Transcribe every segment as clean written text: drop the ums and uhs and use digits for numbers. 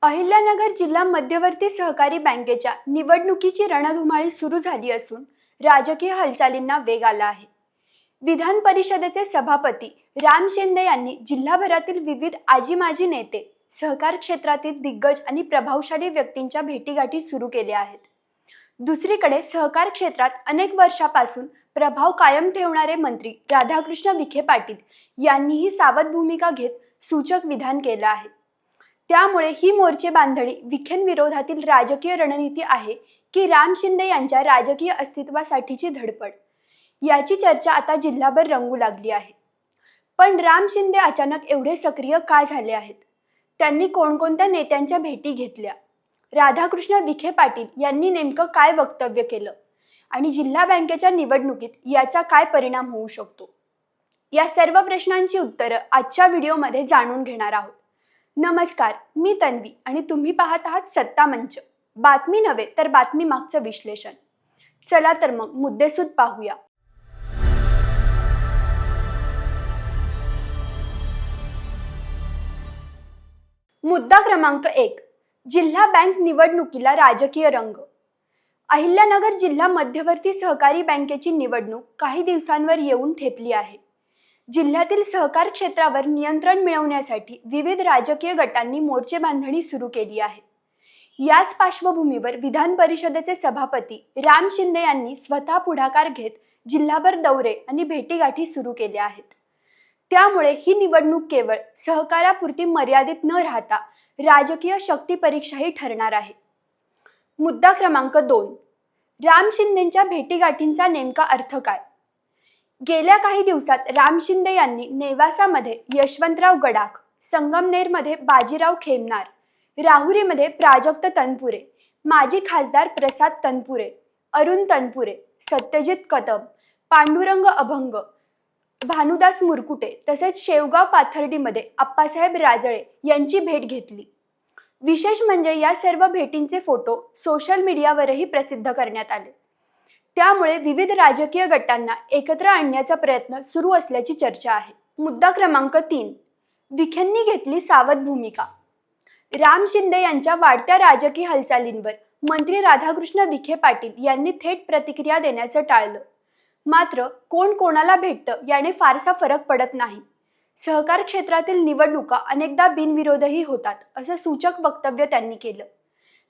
अहिल्यानगर जिल्हा मध्यवर्ती सहकारी बँकेच्या निवडणुकीची रणधुमाळी सुरू झाली असून राजकीय हालचालींना वेग आला आहे। विधान परिषदेचे सभापती राम शिंदे यांनी जिल्हाभरातील विविध आजी-माजी नेते, सहकार क्षेत्रातील दिग्गज आणि प्रभावशाली व्यक्तींच्या भेटीगाठी सुरू केल्या आहेत। दुसरीकडे सहकार क्षेत्रात अनेक वर्षापासून प्रभाव कायम ठेवणारे मंत्री राधाकृष्ण विखे पाटील यांनीही सावध भूमिका घेत सूचक विधान केलं आहे। त्यामुळे ही मोर्चे बांधणी विखेंविरोधातील राजकीय रणनीती आहे की राम शिंदे यांच्या राजकीय अस्तित्वासाठीची धडपड, याची चर्चा आता जिल्हाभर रंगू लागली आहे। पण राम शिंदे अचानक एवढे सक्रिय का झाले आहेत? त्यांनी कोणकोणत्या नेत्यांच्या भेटी घेतल्या? राधाकृष्ण विखे पाटील यांनी नेमकं काय वक्तव्य केलं आणि जिल्हा बँकेच्या निवडणुकीत याचा काय परिणाम होऊ शकतो? या सर्व प्रश्नांची उत्तरं आजच्या व्हिडिओमध्ये जाणून घेणार आहोत। नमस्कार, मी तन्वी आणि तुम्ही पाहत आहात सत्ता मंच, बातमी नव्हे तर बातमी मागचं विश्लेषण। चला तर मग मुद्देसूद पाहूया। मुद्दा क्रमांक 1, जिल्हा बँक निवडणुकीला राजकीय रंग। अहिल्यानगर जिल्हा मध्यवर्ती सहकारी बँकेची निवडणूक काही दिवसांवर येऊन ठेपली आहे। जिल्ह्यातील सहकार क्षेत्रावर नियंत्रण मिळवण्यासाठी विविध राजकीय गटांनी मोर्चे बांधणी सुरू केली आहे। याच पार्श्वभूमीवर विधान परिषदेचे सभापती राम शिंदे यांनी स्वतः पुढाकार घेत जिल्हाभर दौरे आणि भेटीगाठी सुरू केल्या आहेत। त्यामुळे ही निवडणूक केवळ सहकारापुरती मर्यादित न राहता राजकीय शक्ती परीक्षाही ठरणार आहे। मुद्दा क्रमांक 2, राम शिंदेंच्या भेटीगाठींचा नेमका अर्थ काय? गेल्या काही दिवसात राम शिंदे यांनी नेवासामध्ये यशवंतराव गडाख, संगमनेरमध्ये बाजीराव खेमनार, राहुरीमध्ये प्राजक्त तनपुरे, माजी खासदार प्रसाद तनपुरे, अरुण तनपुरे, सत्यजित कदम, पांडुरंग अभंग, भानुदास मुरकुटे तसेच शेवगाव पाथर्डीमध्ये आप्पासाहेब राजळे यांची भेट घेतली। विशेष म्हणजे या सर्व भेटींचे फोटो सोशल मीडियावरही प्रसिद्ध करण्यात आले। त्यामुळे विविध राजकीय गटांना एकत्र आणण्याचा प्रयत्न सुरू असल्याची चर्चा आहे। मुद्दा क्रमांक 3, विखेंनी घेतली सावध भूमिका। राम शिंदे यांच्या वाढत्या राजकीय हालचालींवर मंत्री राधाकृष्ण विखे पाटील यांनी थेट प्रतिक्रिया देण्याचं टाळलं। मात्र कोण कोणाला भेटतं याने फारसा फरक पडत नाही। सहकार क्षेत्रातील निवडणुका अनेकदा बिनविरोधही होतात, असं सूचक वक्तव्य त्यांनी केलं।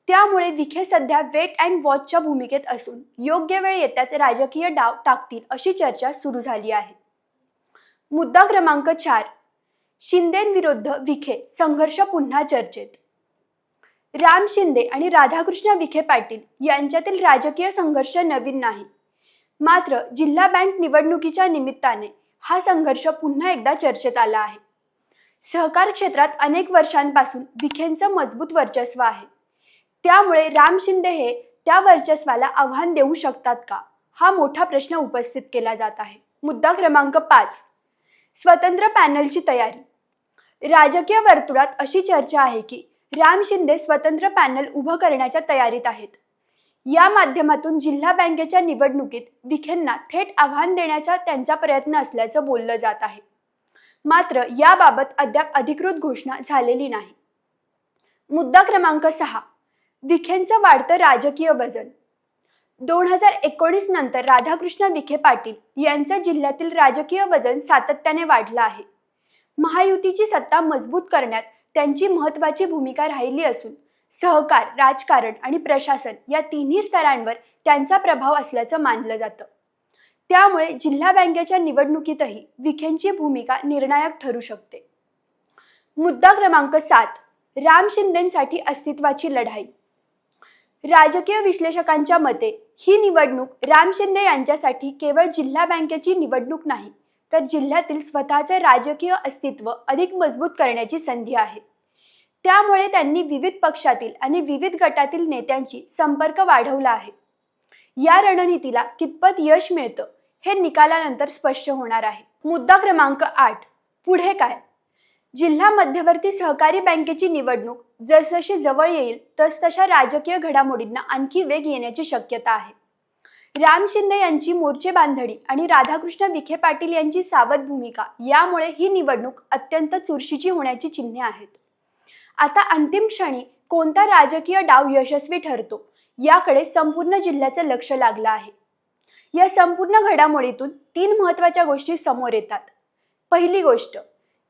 त्यामुळे विखे सध्या वेट अँड वॉचच्या भूमिकेत असून योग्य वेळ येताच राजकीय डाव टाकतील अशी चर्चा सुरू झाली आहे। मुद्दा क्रमांक 4, शिंदेंविरुद्ध विखे संघर्ष पुन्हा चर्चेत। राम शिंदे आणि राधाकृष्ण विखे पाटील यांच्यातील राजकीय संघर्ष नवीन नाही। मात्र जिल्हा बँक निवडणुकीच्या निमित्ताने हा संघर्ष पुन्हा एकदा चर्चेत आला आहे। सहकार क्षेत्रात अनेक वर्षांपासून विखेंचं मजबूत वर्चस्व आहे। त्यामुळे राम शिंदे हे त्या वर्चस्वाला आव्हान देऊ शकतात का, हा मोठा प्रश्न उपस्थित केला जात आहे। मुद्दा क्रमांक 5, स्वतंत्र पॅनलची तयारी। राजकीय वर्तुळात अशी चर्चा आहे की राम शिंदे स्वतंत्र पॅनल उभं करण्याच्या तयारीत आहेत। या माध्यमातून जिल्हा बँकेच्या निवडणुकीत विखेंना थेट आव्हान देण्याचा त्यांचा प्रयत्न असल्याचं बोललं जात आहे। मात्र याबाबत अद्याप अधिकृत घोषणा झालेली नाही। मुद्दा क्रमांक 6, विखेंचं वाढतं राजकीय वजन। 2019 नंतर राधाकृष्ण विखे पाटील यांचं जिल्ह्यातील राजकीय वजन सातत्याने वाढलं आहे। महायुतीची सत्ता मजबूत करण्यात त्यांची महत्त्वाची भूमिका राहिली असून सहकार, राजकारण आणि प्रशासन या तिन्ही स्तरांवर त्यांचा प्रभाव असल्याचं मानलं जातं। त्यामुळे जिल्हा बँकेच्या निवडणुकीतही विखेंची भूमिका निर्णायक ठरू शकते। मुद्दा क्रमांक 7, राम शिंदेंसाठी अस्तित्वाची लढाई। राजकीय विश्लेषकांच्या मते ही निवडणूक राम शिंदे यांच्यासाठी केवळ जिल्हा बँकेची निवडणूक नाही, तर जिल्ह्यातील स्वतःचे राजकीय अस्तित्व अधिक मजबूत करण्याची संधी आहे। त्यामुळे त्यांनी विविध पक्षातील आणि विविध गटातील नेत्यांशी संपर्क वाढवला आहे। या रणनीतीला कितपत यश मिळतं हे निकालानंतर स्पष्ट होणार आहे। मुद्दा क्रमांक 8, पुढे काय? जिल्हा मध्यवर्ती सहकारी बँकेची निवडणूक जसजशी जवळ येईल तसतशा राजकीय घडामोडींना आणखी वेग येण्याची शक्यता आहे। राम शिंदे यांची मोर्चे बांधणी आणि राधाकृष्ण विखे पाटील यांची सावध भूमिका यामुळे ही निवडणूक अत्यंत चुरशीची होण्याची चिन्हे आहेत। आता अंतिम क्षणी कोणता राजकीय डाव यशस्वी ठरतो याकडे संपूर्ण जिल्ह्याचं लक्ष लागलं आहे। या संपूर्ण घडामोडीतून 3 महत्त्वाच्या गोष्टी समोर येतात। पहिली गोष्ट,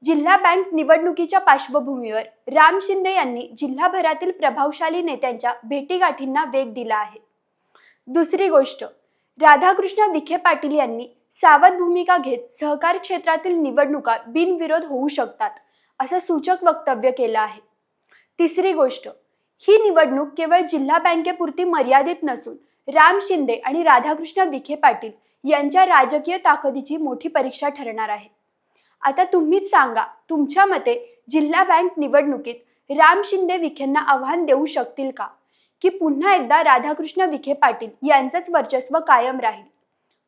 जिल्हा बँक निवडणुकीच्या पार्श्वभूमीवर राम शिंदे यांनी जिल्हाभरातील प्रभावशाली नेत्यांच्या भेटीगाठींना वेग दिला आहे। दुसरी गोष्ट, राधाकृष्ण विखे पाटील यांनी सावध भूमिका घेत सहकार क्षेत्रातील निवडणुका बिनविरोध होऊ शकतात असं सूचक वक्तव्य केलं आहे। तिसरी गोष्ट, ही निवडणूक केवळ जिल्हा बँकेपुरती मर्यादित नसून राम शिंदे आणि राधाकृष्ण विखे पाटील यांच्या राजकीय ताकदीची मोठी परीक्षा ठरणार आहे। आता तुम्हीच सांगा, तुमच्या मते जिल्हा बँक निवडणुकीत राम शिंदे विखेंना आव्हान देऊ शकतील का, की पुन्हा एकदा राधाकृष्ण विखे पाटील यांचंच वर्चस्व कायम राहील?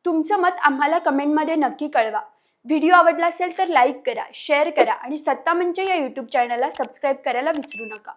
तुमचं मत आम्हाला कमेंटमध्ये नक्की कळवा। व्हिडिओ आवडला असेल तर लाईक करा, शेअर करा आणि सत्ता मंच या यूट्यूब चॅनलला सबस्क्राईब करायला विसरू नका।